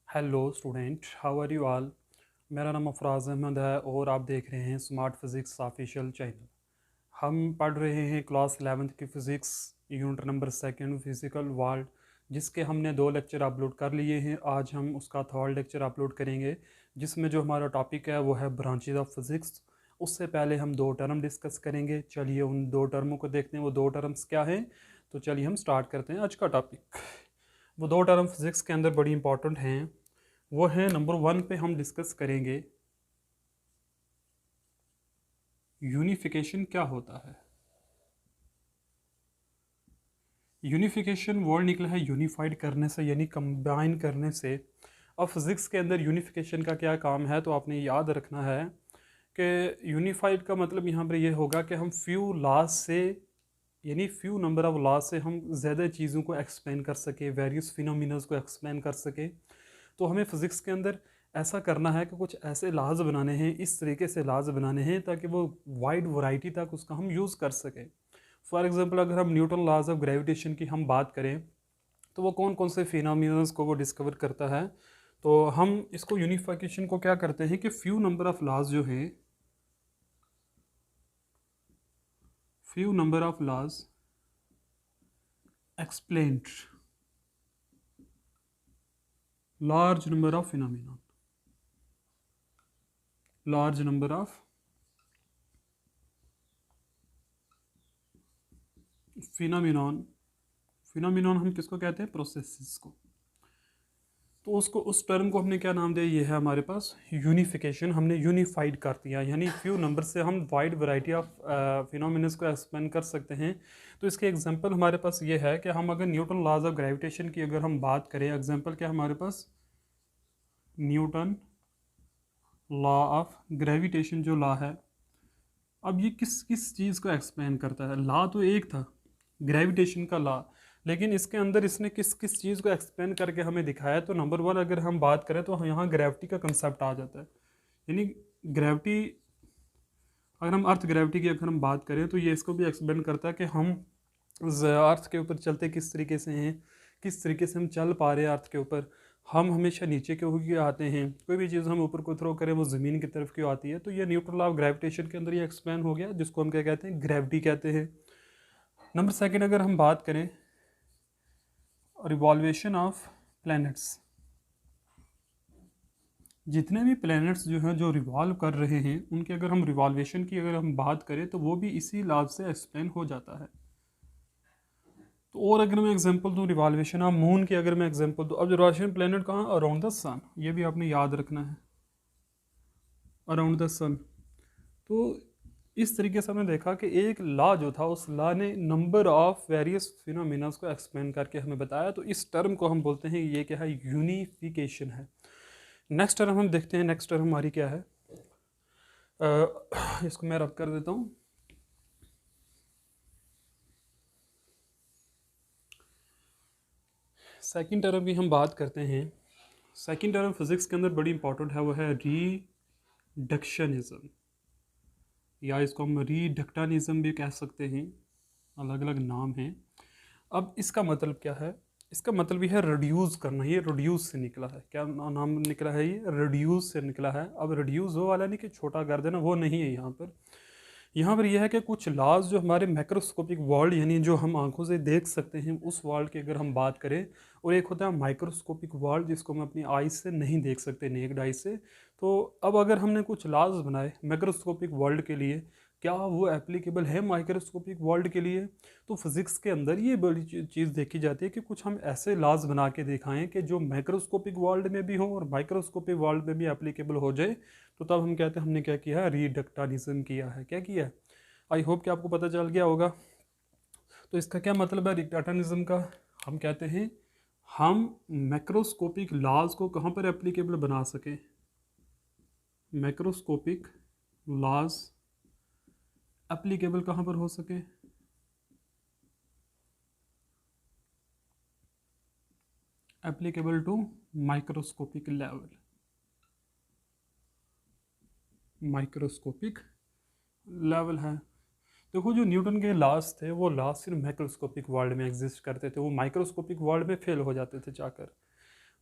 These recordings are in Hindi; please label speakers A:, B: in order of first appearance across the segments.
A: Hello student, how are you all. मेरा नाम अफराज अहमद है और आप देख रहे हैं स्मार्ट फिज़िक्स ऑफिशियल चैनल। हम पढ़ रहे हैं क्लास 11th की physics unit number second physical world, जिसके हमने 2 लेक्चर अपलोड कर लिए हैं। आज हम उसका थर्ड लेक्चर अपलोड करेंगे, जिसमें जो हमारा टॉपिक है वो है ब्रांचेज ऑफ फिज़िक्स। उससे पहले हम 2 टर्म डिस्कस करेंगे। चलिए उन 2 टर्मों को देखते हैं, वो 2 टर्म्स क्या हैं। तो चलिए हम स्टार्ट करते हैं आज का टॉपिक। वो 2 टर्म फिज़िक्स के अंदर बड़ी इंपॉर्टेंट हैं। वो है नंबर 1 पे हम डिस्कस करेंगे यूनिफिकेशन क्या होता है। यूनिफिकेशन वर्ड निकला है यूनिफाइड करने से, यानी कंबाइन करने से। अब फिज़िक्स के अंदर यूनिफिकेशन का क्या काम है, तो आपने याद रखना है कि यूनिफाइड का मतलब यहाँ पर ये होगा कि हम फ्यू लॉज से, यानी फ्यू नंबर ऑफ लॉज से हम ज़्यादा चीज़ों को एक्सप्लेन कर सके, वेरियस फिनोमिनास को एक्सप्लेन कर सके। तो हमें फ़िज़िक्स के अंदर ऐसा करना है कि कुछ ऐसे लाज बनाने हैं, इस तरीके से लाज बनाने हैं ताकि वो वाइड वैरायटी तक उसका हम यूज़ कर सकें। फॉर एग्ज़ाम्पल, अगर हम न्यूटन लॉज ऑफ ग्रेविटेशन की हम बात करें तो वो कौन कौन से फिनोमिनल्स को वो डिस्कवर करता है। तो हम इसको यूनिफिकेशन को क्या करते हैं कि फ्यू नंबर ऑफ लॉज जो हैं, few number of laws explained large number of phenomena, large number of phenomenon. Phenomenon हम किसको कहते हैं? प्रोसेसेस को। तो उसको, उस टर्म को हमने क्या नाम दिया? ये है हमारे पास यूनिफिकेशन। हमने यूनिफाइड कर दिया, यानी फ्यू नंबर से हम वाइड वैरायटी ऑफ फिनोमिनस को एक्सप्लेन कर सकते हैं। तो इसके एग्जांपल हमारे पास ये है कि हम अगर न्यूटन लॉज ऑफ ग्रेविटेशन की अगर हम बात करें, एग्जांपल क्या हमारे पास? न्यूटन लॉ ऑफ ग्रेविटेशन जो लॉ है, अब ये किस किस चीज़ को एक्सप्लेन करता है? लॉ तो एक था, ग्रेविटेशन का लॉ, लेकिन इसके अंदर इसने किस किस चीज़ को एक्सप्लेन करके हमें दिखाया। तो नंबर 1 अगर हम बात करें तो यहाँ ग्रेविटी का कंसेप्ट आ जाता है। यानी ग्रेविटी, अगर हम अर्थ ग्रेविटी की अगर हम बात करें तो ये इसको भी एक्सप्लेन करता है कि हम अर्थ के ऊपर चलते किस तरीके से हैं, किस तरीके से हम चल पा रहे हैं अर्थ के ऊपर। हम हमेशा नीचे के होकर आते हैं, कोई भी चीज़ हम ऊपर को थ्रो करें वो ज़मीन की तरफ क्यों आती है। तो ये न्यूटन लॉ ऑफ ग्रेविटेशन के अंदर ये एक्सप्लेन हो गया, जिसको हम क्या कहते हैं? ग्रेविटी कहते हैं। नंबर 2 अगर हम बात करें रिवॉल्वेशन ऑफ प्लैनेट्स, जितने भी प्लैनेट्स जो हैं जो रिवॉल्व कर रहे हैं उनके अगर हम रिवॉल्वेशन की अगर हम बात करें तो वो भी इसी लॉ से एक्सप्लेन हो जाता है। तो और अगर मैं एग्जांपल दूं रिवॉल्वेशन ऑफ मून की, अगर मैं एग्जांपल दूं, अब रिवॉल्वेशन प्लैनेट कहाँ? अराउंड द सन, ये भी आपने याद रखना है, अराउंड द सन। तो इस तरीके से हमने देखा कि एक लॉ जो था, उस लॉ ने नंबर ऑफ वेरियस फिनोमिनास को एक्सप्लेन करके हमें बताया। तो इस टर्म को हम बोलते हैं, ये क्या है? यूनिफिकेशन है। नेक्स्ट टर्म हम देखते हैं। नेक्स्ट टर्म हमारी क्या है? इसको मैं रब कर देता हूँ। सेकंड टर्म की हम बात करते हैं। सेकंड टर्म फिजिक्स के अंदर बड़ी इंपॉर्टेंट है, वो है रिडक्शनिज्म, या इसको हम रिडक्टानिज्म भी कह सकते हैं, अलग अलग नाम हैं। अब इसका मतलब क्या है? इसका मतलब ये है रिड्यूस करना। ये रिड्यूस से निकला है। क्या नाम निकला है? ये रिड्यूस से निकला है। अब रिड्यूस वो वाला नहीं कि छोटा कर देना, वो नहीं है यहाँ पर। यहाँ पर यह है कि कुछ लॉज जो हमारे मैक्रोस्कोपिक वर्ल्ड, यानी जो हम आंखों से देख सकते हैं उस वर्ल्ड की अगर हम बात करें, और एक होता है माइक्रोस्कोपिक वर्ल्ड जिसको हम अपनी आइज से नहीं देख सकते, नेक्ड आइज से। तो अब अगर हमने कुछ लॉज बनाए मैक्रोस्कोपिक वर्ल्ड के लिए, क्या वो एप्लीकेबल है माइक्रोस्कोपिक वर्ल्ड के लिए? तो फिज़िक्स के अंदर ये बड़ी चीज़ देखी जाती है कि कुछ हम ऐसे लॉज बना के दिखाएं कि जो मैक्रोस्कोपिक वर्ल्ड में भी हो और माइक्रोस्कोपिक वर्ल्ड में भी एप्लीकेबल हो जाए। तो तब हम कहते हैं हमने क्या किया है? रिडक्टानिज्म किया है। क्या किया है? आई होप कि आपको पता चल गया होगा। तो इसका क्या मतलब है रिडक्टानिज्म का? हम कहते हैं हम मैक्रोस्कोपिक लॉज को कहाँ पर एप्लीकेबल बना सकें। मैक्रोस्कोपिक लॉज एप्लीकेबल कहाँ पर हो सके? Applicable to microscopic level, microscopic level है। देखो, जो न्यूटन के लॉज थे वो लॉज सिर्फ माइक्रोस्कोपिक वर्ल्ड में एग्जिस्ट करते थे, वो माइक्रोस्कोपिक वर्ल्ड में फेल हो जाते थे जाकर।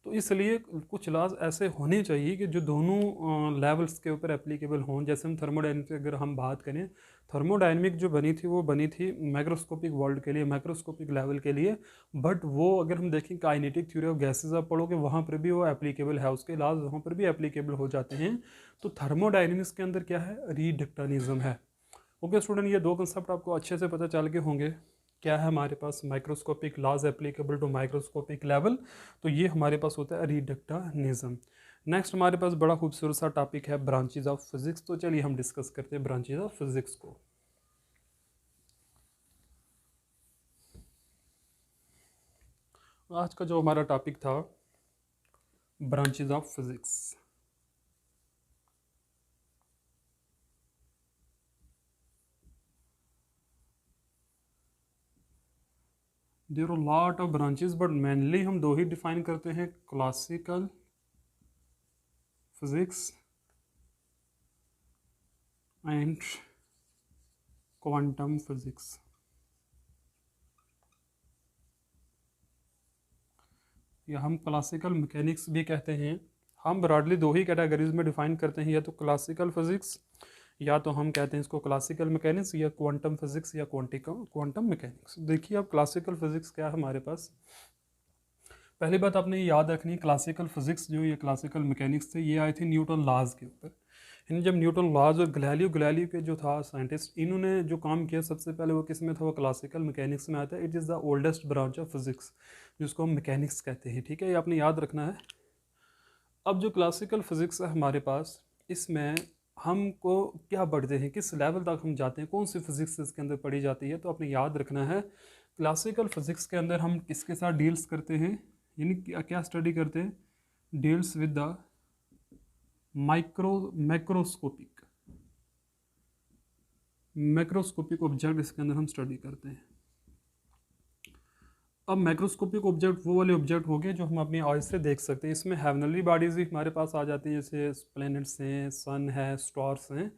A: तो इसलिए कुछ लॉज ऐसे होने चाहिए कि जो दोनों लेवल्स के ऊपर एप्लीकेबल हों। जैसे हम थर्मोडायनेमिक्स की अगर हम बात करें, थर्मोडायनेमिक जो बनी थी वो बनी थी मैक्रोस्कोपिक वर्ल्ड के लिए, मैक्रोस्कोपिक लेवल के लिए, बट वो अगर हम देखें काइनेटिक थ्योरी ऑफ गैसेज आप पढ़ोगे वहाँ पर भी वो एप्लीकेबल है, उसके लॉज वहाँ पर भी एप्लीकेबल हो जाते हैं। तो थर्मोडायनेमिक्स के अंदर क्या है, रिडक्टानिज्म है। ओके स्टूडेंट, ये दो कंसेप्ट आपको अच्छे से पता चल के होंगे। क्या है हमारे पास, microscopic laws applicable to microscopic level, तो ये हमारे पास होता है रिडक्टानिज्म। नेक्स्ट हमारे पास बड़ा खूबसूरत सा टॉपिक है ब्रांचेज ऑफ फिजिक्स। तो चलिए हम डिस्कस करते हैं ब्रांचेज ऑफ फिजिक्स को। आज का जो हमारा टॉपिक था branches of physics. There are lot of branches but mainly हम दो ही डिफाइन करते हैं, classical physics and quantum physics. या हम क्लासिकल मैकेनिक्स भी कहते हैं। हम ब्रॉडली दो ही कैटेगरीज में डिफाइन करते हैं, या तो क्लासिकल फिजिक्स या तो हम कहते हैं इसको क्लासिकल मैकेनिक्स, या क्वांटम फिजिक्स या क्वांटम मैकेनिक्स। देखिए अब क्लासिकल फिजिक्स क्या है हमारे पास। पहली बात आपने ये याद रखनी है, क्लासिकल फिजिक्स जो ये क्लासिकल मैकेनिक्स थे ये आए थे न्यूटन लॉज के ऊपर। यानी जब न्यूटन लॉज और गैलीलियो के जो था साइंटिस्ट, इन्होंने जो काम किया सबसे पहले वो किस में था, वो क्लासिकल मैकेनिक्स में आता है। It is the oldest branch of physics जिसको हम मैकेनिक्स कहते हैं, ठीक है, ये आपने याद रखना है। अब जो क्लासिकल फिजिक्स है हमारे पास, इसमें हमको क्या पढ़ते हैं, किस लेवल तक हम जाते हैं, कौन सी फिजिक्स इसके अंदर पढ़ी जाती है, तो आपने याद रखना है क्लासिकल फिजिक्स के अंदर हम किसके साथ डील्स करते हैं, यानी क्या स्टडी करते हैं, deals with the macroscopic object, इसके अंदर हम स्टडी करते हैं। अब मैक्रोस्कोपिक ऑब्जेक्ट वो वाले ऑब्जेक्ट हो गए जो हम अपनी आइज से देख सकते हैं। इसमें हेवनली बॉडीज भी हमारे पास आ जाती हैं, जैसे प्लैनेट्स हैं, सन है, स्टार्स हैं,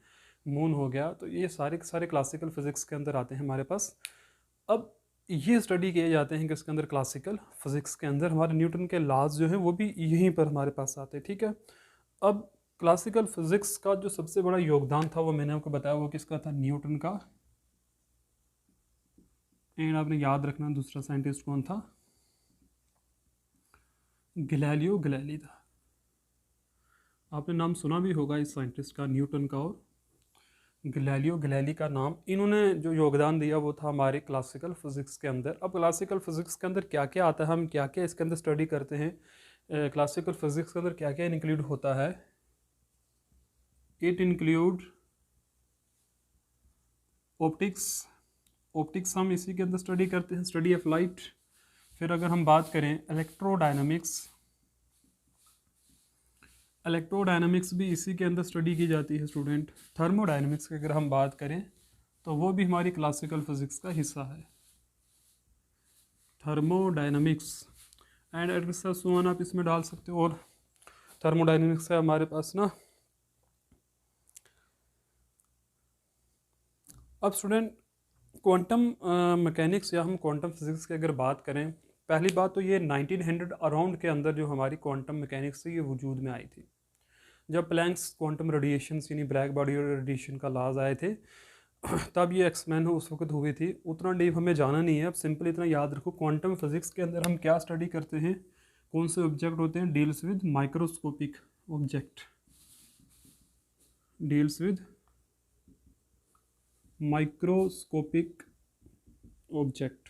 A: मून हो गया, तो ये सारे के सारे क्लासिकल फिजिक्स के अंदर आते हैं हमारे पास। अब ये स्टडी किए जाते हैं कि इसके अंदर क्लासिकल फिजिक्स के अंदर हमारे न्यूटन के लॉज जो हैं वो भी यहीं पर हमारे पास आते हैं, ठीक है। अब क्लासिकल फिजिक्स का जो सबसे बड़ा योगदान था वो मैंने आपको बताया, वो किसका था, न्यूटन का। एंड आपने याद रखना दूसरा साइंटिस्ट कौन था, गैलीलियो गैलीली था। आपने नाम सुना भी होगा इस साइंटिस्ट का, न्यूटन का और गैलीलियो गैलीली का नाम। इन्होंने जो योगदान दिया वो था हमारे क्लासिकल फिजिक्स के अंदर। अब क्लासिकल फिजिक्स के अंदर क्या क्या आता है, हम क्या क्या इसके अंदर स्टडी करते हैं, क्लासिकल फिजिक्स के अंदर क्या क्या इंक्लूड होता है। इट इंक्लूड ऑप्टिक्स हम इसी के अंदर स्टडी करते हैं, स्टडी ऑफ लाइट। फिर अगर हम बात करें इलेक्ट्रोडायनामिक्स भी इसी के अंदर स्टडी की जाती है स्टूडेंट। थर्मोडायनामिक्स की अगर हम बात करें तो वो भी हमारी क्लासिकल फिजिक्स का हिस्सा है, thermodynamics and etcetera so on आप इसमें डाल सकते हो। और थर्मोडायनामिक्स है हमारे पास ना। अब स्टूडेंट क्वांटम मैकेनिक्स या हम क्वांटम फिजिक्स की अगर बात करें, पहली बात तो ये 1900 अराउंड के अंदर जो हमारी क्वांटम मैकेनिक्स थी ये वजूद में आई थी, जब प्लैंक्स क्वांटम रेडिएशन यानी ब्लैक बॉडी रेडिएशन का लाज आए थे तब ये एक्सप्लेन उस वक्त हुई थी। उतना डीप हमें जाना नहीं है, अब सिंपल इतना याद रखो क्वांटम फिजिक्स के अंदर हम क्या स्टडी करते हैं, कौन से ऑब्जेक्ट होते हैं, deals with microscopic object, deals with microscopic object.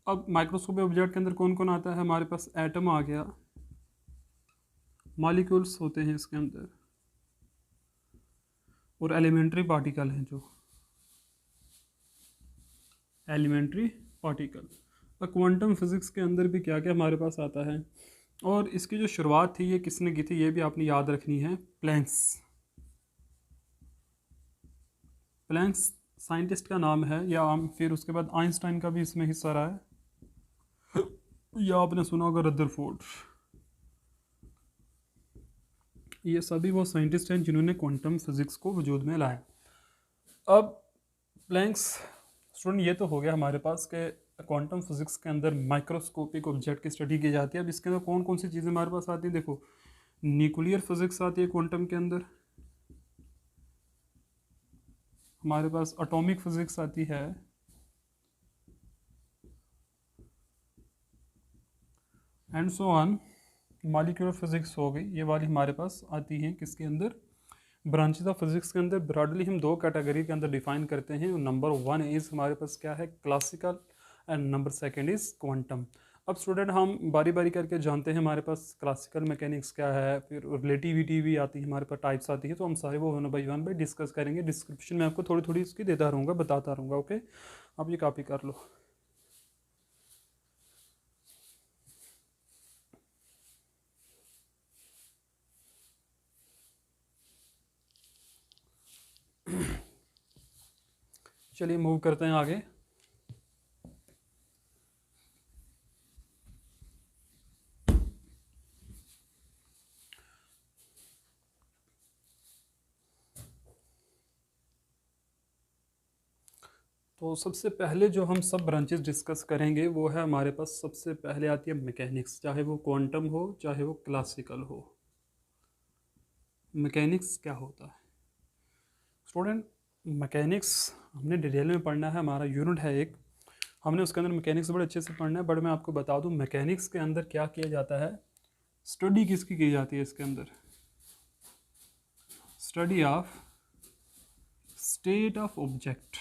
A: अब माइक्रोस्कोपिक ऑब्जेक्ट के अंदर कौन कौन आता है, हमारे पास एटम आ गया, मॉलिक्यूल्स होते हैं इसके अंदर, और एलिमेंट्री पार्टिकल हैं जो एलिमेंट्री पार्टिकल। अब क्वांटम फिजिक्स के अंदर भी क्या क्या हमारे पास आता है, और इसकी जो शुरुआत थी ये किसने की थी ये भी आपने याद रखनी है, प्लैंक्स साइंटिस्ट का नाम है, या फिर उसके बाद आइंस्टाइन का भी इसमें हिस्सा रहा है, या आपने सुना होगा रदरफोर्ड। ये सभी वो साइंटिस्ट हैं जिन्होंने क्वांटम फिजिक्स को वजूद में लाया। अब प्लैंक्स स्टूडेंट ये तो हो गया हमारे पास के क्वांटम फिजिक्स के अंदर माइक्रोस्कोपिक ऑब्जेक्ट की स्टडी की जाती है। अब इसके अंदर कौन कौन सी चीज़ें हमारे पास आती हैं, देखो न्यूक्लियर फिजिक्स आती है क्वांटम के अंदर, हमारे पास एटॉमिक फिजिक्स आती है, and so on, molecular physics हो गई, ये वाली हमारे पास आती हैं किसके अंदर, ब्रांचेस ऑफ फिजिक्स के अंदर। ब्रॉडली हम दो कैटेगरी के अंदर डिफाइन करते हैं। नंबर वन इज़ हमारे पास क्या है, classical, and number second is quantum. अब स्टूडेंट हम बारी बारी करके जानते हैं हमारे पास क्लासिकल मैकेनिक्स क्या है, फिर रिलेटिविटी भी आती है, हमारे पास टाइप्स आती है, तो हम सारे वो वन बाई डिस्कस करेंगे। डिस्क्रिप्शन में आपको थोड़ी थोड़ी इसकी देता रहूँगा, बताता रहूँगा। ओके, आप ये कॉपी कर लो। चलिए मूव करते हैं आगे। तो सबसे पहले जो हम सब ब्रांचेस डिस्कस करेंगे वो है हमारे पास, सबसे पहले आती है मैकेनिक्स, चाहे वो क्वांटम हो चाहे वो क्लासिकल हो। मैकेनिक्स क्या होता है स्टूडेंट, मैकेनिक्स हमने डिटेल में पढ़ना है, हमारा यूनिट है एक, हमने उसके अंदर मैकेनिक्स बड़े अच्छे से पढ़ना है। बट मैं आपको बता दूं मैकेनिक्स के अंदर क्या किया जाता है, स्टडी किसकी की जाती है इसके अंदर, study of state of object,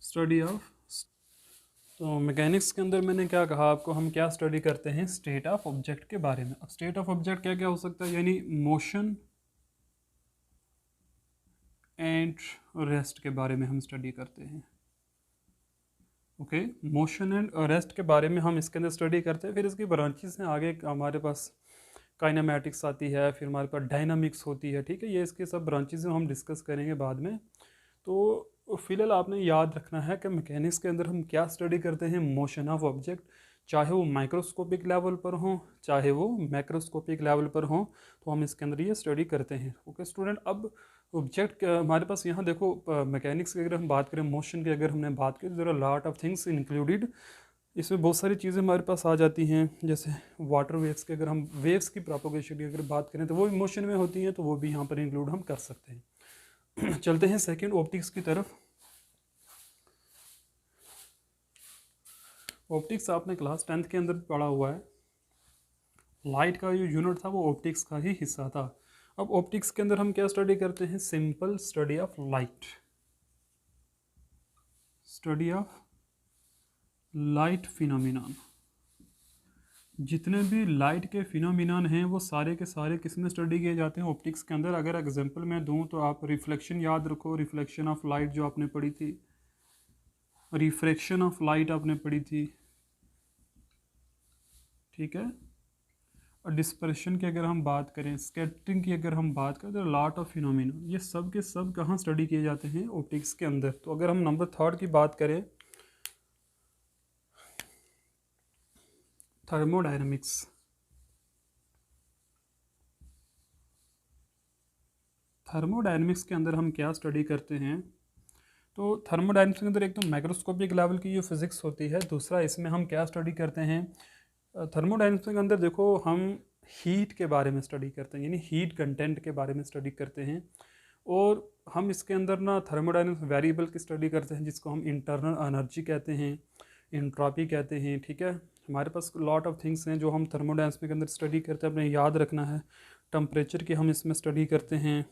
A: study of. तो मैकेनिक्स के अंदर मैंने क्या कहा आपको, हम क्या स्टडी करते हैं, स्टेट ऑफ ऑब्जेक्ट के बारे में। अब स्टेट ऑफ ऑब्जेक्ट क्या क्या हो सकता है, यानी मोशन एंड रेस्ट के बारे में हम स्टडी करते हैं। ओके, मोशन एंड रेस्ट के बारे में हम इसके अंदर स्टडी करते हैं। फिर इसकी ब्रांचेस हैं आगे, हमारे पास काइनेमैटिक्स आती है, फिर हमारे पास डायनामिक्स होती है। ठीक है, ये इसके सब ब्रांचेस हम डिस्कस करेंगे बाद में। तो फिलहाल आपने याद रखना है कि मैकेनिक्स के अंदर हम क्या स्टडी करते हैं, मोशन ऑफ ऑब्जेक्ट, चाहे वो माइक्रोस्कोपिक लेवल पर हो चाहे वो मैक्रोस्कोपिक लेवल पर हो, तो हम इसके अंदर ये स्टडी करते हैं। ओके स्टूडेंट, अब ऑब्जेक्ट हमारे पास यहाँ देखो, मैकेनिक्स की अगर हम बात करें, मोशन की अगर हमने बात की, there are lot of things included. इसमें बहुत सारी चीज़ें हमारे पास आ जाती हैं, जैसे वाटर वेव्स की अगर हम वेव्स की प्रोपोगेशन की अगर बात करें तो वो भी मोशन में होती हैं, तो वो भी यहाँ पर इंक्लूड हम कर सकते हैं। चलते हैं सेकंड ऑप्टिक्स की तरफ। ऑप्टिक्स आपने क्लास 10th के अंदर पढ़ा हुआ है, लाइट का जो यूनिट था वो ऑप्टिक्स का ही हिस्सा था। अब ऑप्टिक्स के अंदर हम क्या स्टडी करते हैं, simple study of light, study of light phenomenon. जितने भी लाइट के फिनोमिनन हैं वो सारे के सारे किस में स्टडी किए जाते हैं, ऑप्टिक्स के अंदर। अगर एग्जांपल मैं दूं तो आप रिफ्लेक्शन याद रखो, रिफ्लेक्शन ऑफ लाइट जो आपने पढ़ी थी, रिफ्रैक्शन ऑफ लाइट आपने पढ़ी थी, ठीक है। और डिस्पर्शन की अगर हम बात करें, स्कैटरिंग की अगर हम बात करें, तो लॉट ऑफ फिनोमिना, ये सब के सब कहाँ स्टडी किए जाते हैं, ऑप्टिक्स के अंदर। तो अगर हम नंबर थर्ड की बात करें, थर्मोडायनामिक्स। थर्मोडायनामिक्स के अंदर हम क्या स्टडी करते हैं, तो थर्मोडायनामिक्स के अंदर एक तो माइक्रोस्कोपिक लेवल की जो फिज़िक्स होती है, दूसरा इसमें हम क्या स्टडी करते हैं, थर्मोडायनामिक्स के अंदर देखो हम हीट के बारे में स्टडी करते हैं, यानी हीट कंटेंट के बारे में स्टडी करते हैं। और हम इसके अंदर ना थर्मोडायनामिक्स वेरिएबल की स्टडी करते हैं, जिसको हम इंटरनल एनर्जी कहते हैं, इंट्रॉपी कहते हैं। ठीक है, हमारे पास लॉट ऑफ थिंग्स हैं जो हम थर्मोडायनामिक्स के अंदर स्टडी करते हैं, अपने याद रखना है। टेम्परेचर की हम इसमें स्टडी करते हैं,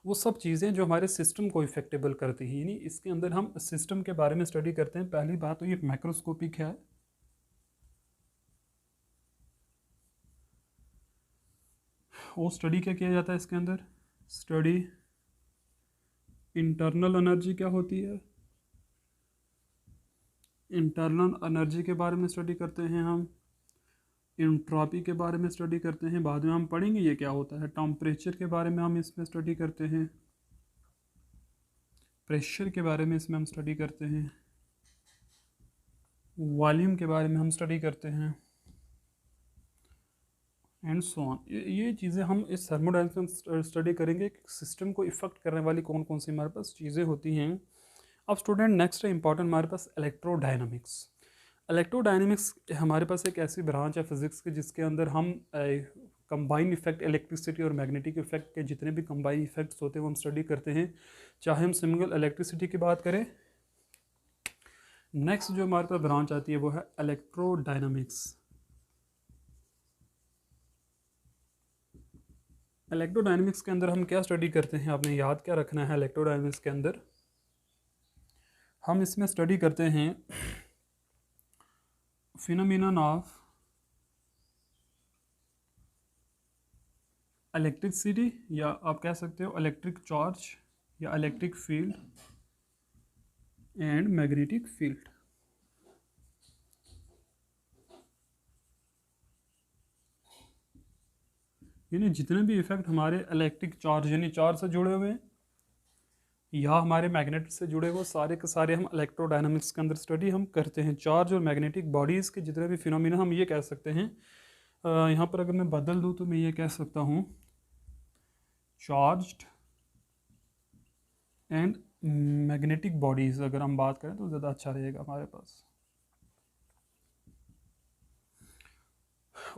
A: वो सब चीज़ें जो हमारे सिस्टम को इफेक्टेबल करती हैं, यानी इसके अंदर हम सिस्टम के बारे में स्टडी करते हैं। पहली बात तो ये माइक्रोस्कोपिक है, वो स्टडी क्या किया जाता है इसके अंदर, स्टडी इंटरनल एनर्जी क्या होती है, इंटरनल एनर्जी के बारे में स्टडी करते हैं हम, इंट्रॉपी के बारे में स्टडी करते हैं, बाद में हम पढ़ेंगे ये क्या होता है। टेम्परेचर के बारे में हम इसमें स्टडी करते हैं, प्रेशर के बारे में इसमें हम स्टडी करते हैं, वॉल्यूम के बारे में हम स्टडी करते हैं, एंड सो ऑन। ये चीज़ें हम इस थर्मोडायनामिक्स में स्टडी करेंगे कि सिस्टम को इफेक्ट करने वाली कौन कौन सी हमारे पास चीज़ें होती हैं। अब स्टूडेंट नेक्स्ट है इंपॉर्टेंट हमारे पास इलेक्ट्रोडायनामिक्स। इलेक्ट्रोडायनामिक्स हमारे पास एक ऐसी ब्रांच है फिजिक्स की जिसके अंदर हम कंबाइन इफेक्ट इलेक्ट्रिसिटी और मैग्नेटिक इफेक्ट के जितने भी कंबाइन इफेक्ट्स होते हैं वो हम स्टडी करते हैं, चाहे हम सिंगल इलेक्ट्रिसिटी की बात करें। नेक्स्ट जो हमारे पास ब्रांच आती है वो है इलेक्ट्रोडायनामिक्स। इलेक्ट्रोडायनामिक्स के अंदर हम क्या स्टडी करते हैं, आपने याद क्या रखना है, इलेक्ट्रोडायनामिक्स के अंदर हम इसमें स्टडी करते हैं फिनोमेनन ऑफ इलेक्ट्रिसिटी, या आप कह सकते हो इलेक्ट्रिक चार्ज या electric field and magnetic field. यानी जितने भी इफेक्ट हमारे इलेक्ट्रिक चार्ज यानी चार्ज से जुड़े हुए हैं या हमारे मैग्नेट से जुड़े हुए, सारे के सारे हम इलेक्ट्रोडायनामिक्स के अंदर स्टडी हम करते हैं। चार्ज और मैग्नेटिक बॉडीज़ के जितने भी फिनोमिना हम ये कह सकते हैं, यहाँ पर अगर मैं बदल दूँ तो मैं ये कह सकता हूँ चार्ज्ड एंड मैग्नेटिक बॉडीज़ अगर हम बात करें तो ज़्यादा अच्छा रहेगा हमारे पास।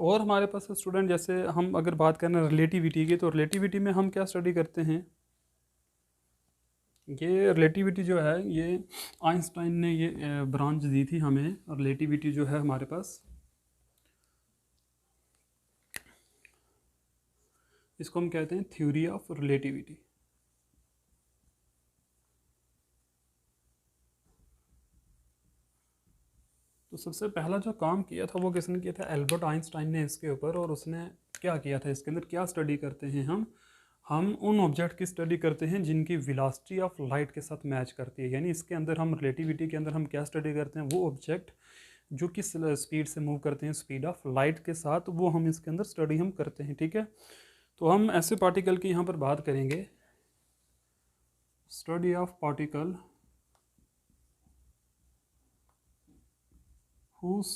A: और हमारे पास स्टूडेंट जैसे हम अगर बात करें रिलेटिविटी की, तो रिलेटिविटी में हम क्या स्टडी करते हैं, ये रिलेटिविटी जो है ये आइंस्टाइन ने ये ब्रांच दी थी हमें। रिलेटिविटी जो है हमारे पास, इसको हम कहते हैं थ्योरी ऑफ रिलेटिविटी। तो सबसे पहला जो काम किया था वो किसने किया था, एल्बर्ट आइंस्टाइन ने इसके ऊपर। और उसने क्या किया था, इसके अंदर क्या स्टडी करते हैं हम उन ऑब्जेक्ट की स्टडी करते हैं जिनकी वेलोसिटी ऑफ लाइट के साथ मैच करती है। यानी इसके अंदर हम रिलेटिविटी के अंदर हम क्या स्टडी करते हैं, वो ऑब्जेक्ट जो किस स्पीड से मूव करते हैं, स्पीड ऑफ लाइट के साथ, वो हम इसके अंदर स्टडी हम करते हैं। ठीक है, तो हम ऐसे पार्टिकल की यहाँ पर बात करेंगे, study of particle whose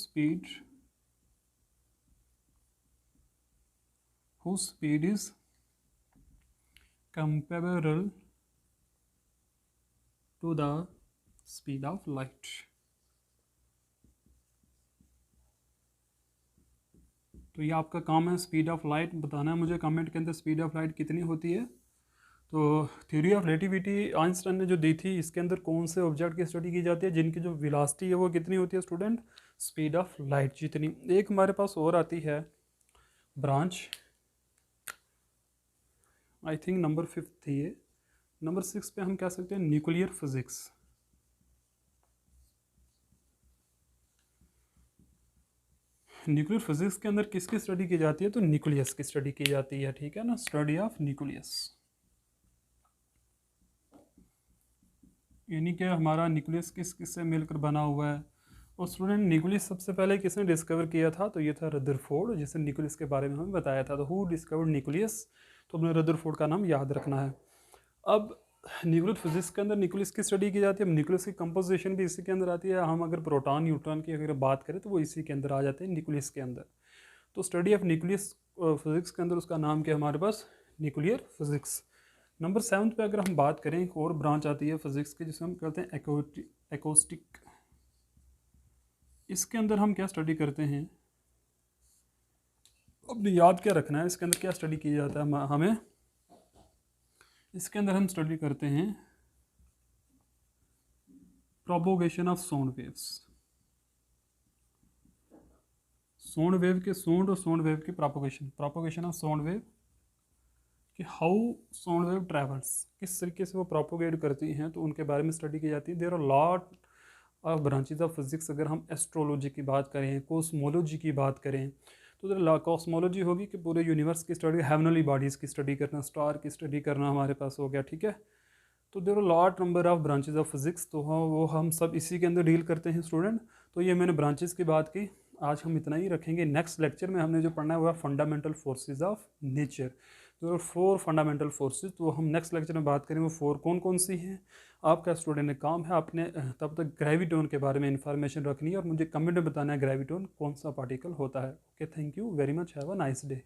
A: speed is comparable to the speed of light। तो ये आपका काम है, स्पीड ऑफ लाइट बताना है मुझे कमेंट के अंदर स्पीड ऑफ लाइट कितनी होती है। तो थ्योरी ऑफ रिलेटिविटी आइंस्टाइन ने जो दी थी, इसके अंदर कौन से ऑब्जेक्ट की स्टडी की जाती है जिनकी जो वेलोसिटी है वो कितनी होती है स्टूडेंट, स्पीड ऑफ लाइट जितनी। एक हमारे पास और आती है ब्रांच, आई थिंक नंबर 5 थी ये। नंबर 6 पे हम कह सकते हैं न्यूक्लियर फिजिक्स। न्यूक्लियर फिजिक्स के अंदर किसकी स्टडी की जाती है, तो न्यूक्लियस की स्टडी की जाती है। ठीक है ना, स्टडी ऑफ न्यूक्लियस, यानी कि हमारा न्यूक्लियस किस किस से मिलकर बना हुआ है। और स्टूडेंट न्यूक्लियस सबसे पहले किसने डिस्कवर किया था, तो ये था रदरफोर्ड, जिसने न्यूक्लियस के बारे में हमें बताया था। तो हु डिस्कवर्ड न्यूक्लियस, तो अपने रदरफोर्ड का नाम याद रखना है। अब न्यूक्लियर फिजिक्स के अंदर न्यूक्लियस की स्टडी की जाती है। अब न्यूक्लियस की कंपोजिशन भी इसी के अंदर आती है। हम अगर प्रोटॉन न्यूट्रॉन की अगर बात करें तो वो इसी के अंदर आ जाते हैं, न्यूक्लियस के अंदर। तो स्टडी ऑफ न्यूक्लियस फिजिक्स के अंदर उसका नाम क्या है हमारे पास, न्यूक्लियर फिजिक्स। नंबर 7 पे अगर हम बात करें, एक और ब्रांच आती है फिजिक्स की जिसे हम कहते हैं एकॉस्टिक। इसके अंदर हम क्या स्टडी करते हैं, अपने याद क्या रखना है, इसके अंदर क्या स्टडी किया जाता है हमें। इसके अंदर हम स्टडी करते हैं propagation of sound waves. Sound wave के साउंड और साउंड वेव की प्रोपोगेशन ऑफ साउंड वेव, कि हाउ साउंड वेव ट्रैवल्स, किस तरीके से वो प्रोपोगेट करती हैं, तो उनके बारे में स्टडी की जाती है। There are lot of branches of physics. अगर हम एस्ट्रोलॉजी की बात करें, कोस्मोलॉजी की बात करें, तो कॉस्मोलॉजी होगी कि पूरे यूनिवर्स की स्टडी, हेवनली बॉडीज़ की स्टडी करना, स्टार की स्टडी करना हमारे पास हो गया। ठीक है, तो there are lot number of branches of physics, तो हाँ वो हम सब इसी के अंदर डील करते हैं स्टूडेंट। तो ये मैंने ब्रांचेस की बात की, आज हम इतना ही रखेंगे। नेक्स्ट लेक्चर में हमने जो पढ़ना है वो है फंडामेंटल फोर्सेज ऑफ नेचर। जो 4 फंडामेंटल फोर्सेज, तो हम नेक्स्ट लेक्चर में बात करेंगे वो 4 कौन कौन सी हैं। आपका स्टूडेंट ने काम है, आपने तब तक ग्रेविटोन के बारे में इंफॉर्मेशन रखनी है और मुझे कमेंट में बताना है ग्रेविटोन कौन सा पार्टिकल होता है। Okay, thank you very much, have a nice day.